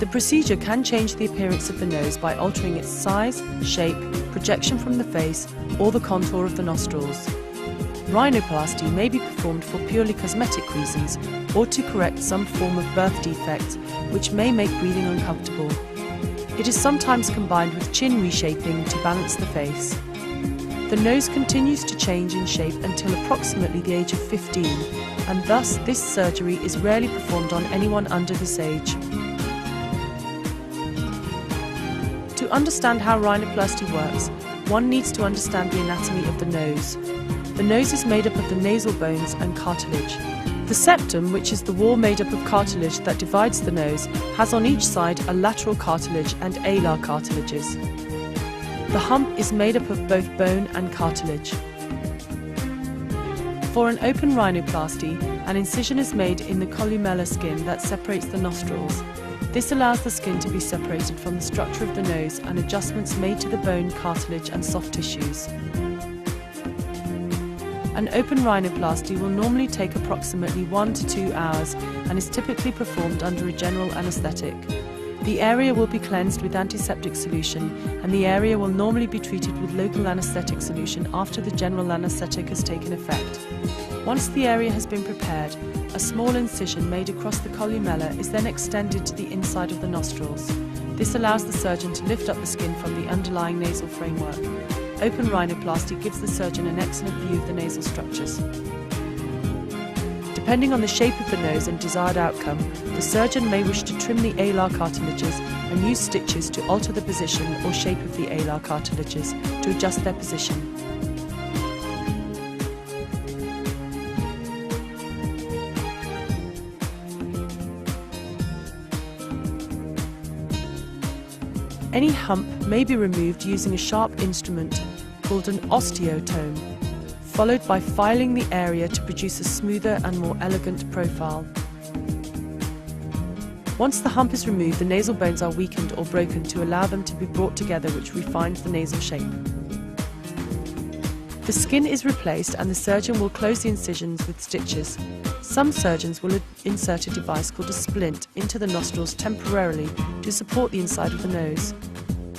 The procedure can change the appearance of the nose by altering its size, shape, projection from the face, or the contour of the nostrils. Rhinoplasty may be performed for purely cosmetic reasons or to correct some form of birth defect, which may make breathing uncomfortable. It is sometimes combined with chin reshaping to balance the face. The nose continues to change in shape until approximately the age of 15, and thus this surgery is rarely performed on anyone under this age. To understand how rhinoplasty works, one needs to understand the anatomy of the nose. The nose is made up of the nasal bones and cartilage. The septum, which is the wall made up of cartilage that divides the nose, has on each side a lateral cartilage and alar cartilages. The hump is made up of both bone and cartilage. For an open rhinoplasty, an incision is made in the columella skin that separates the nostrils. This allows the skin to be separated from the structure of the nose and adjustments made to the bone, cartilage and soft tissues. An open rhinoplasty will normally take approximately 1 to 2 hours and is typically performed under a general anaesthetic. The area will be cleansed with antiseptic solution, and the area will normally be treated with local anaesthetic solution after the general anaesthetic has taken effect. Once the area has been prepared, a small incision made across the columella is then extended to the inside of the nostrils. This allows the surgeon to lift up the skin from the underlying nasal framework. Open rhinoplasty gives the surgeon an excellent view of the nasal structures. Depending on the shape of the nose and desired outcome, the surgeon may wish to trim the alar cartilages and use stitches to alter the position or shape of the alar cartilages to adjust their position. Any hump may be removed using a sharp instrument called an osteotome, followed by filing the area to produce a smoother and more elegant profile. Once the hump is removed, the nasal bones are weakened or broken to allow them to be brought together, which refines the nasal shape. The skin is replaced and the surgeon will close the incisions with stitches. Some surgeons will insert a device called a splint into the nostrils temporarily to support the inside of the nose.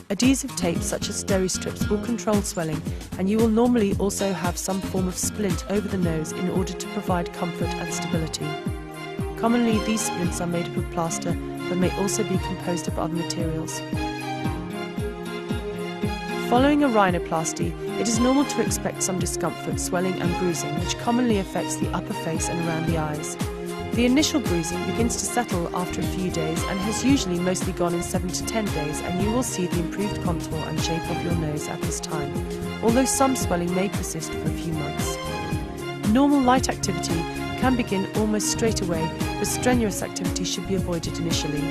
Adhesive tape such as steri-strips will control swelling, and you will normally also have some form of splint over the nose in order to provide comfort and stability. Commonly these splints are made up of plaster but may also be composed of other materials. Following a rhinoplasty, it is normal to expect some discomfort, swelling and bruising, which commonly affects the upper face and around the eyes. The initial bruising begins to settle after a few days and has usually mostly gone in 7 to 10 days, and you will see the improved contour and shape of your nose at this time, although some swelling may persist for a few months. Normal light activity can begin almost straight away, but strenuous activity should be avoided initially.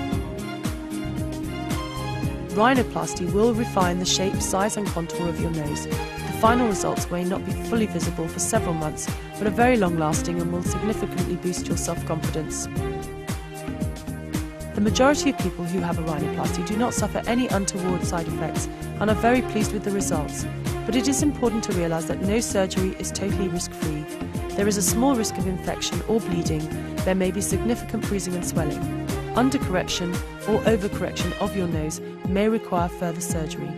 Rhinoplasty will refine the shape, size and contour of your nose. The final results may not be fully visible for several months, but are very long-lasting and will significantly boost your self-confidence. The majority of people who have a rhinoplasty do not suffer any untoward side effects and are very pleased with the results, but it is important to realise that no surgery is totally risk-free. There is a small risk of infection or bleeding. There may be significant bruising and swelling. Undercorrection or overcorrection of your nose may require further surgery.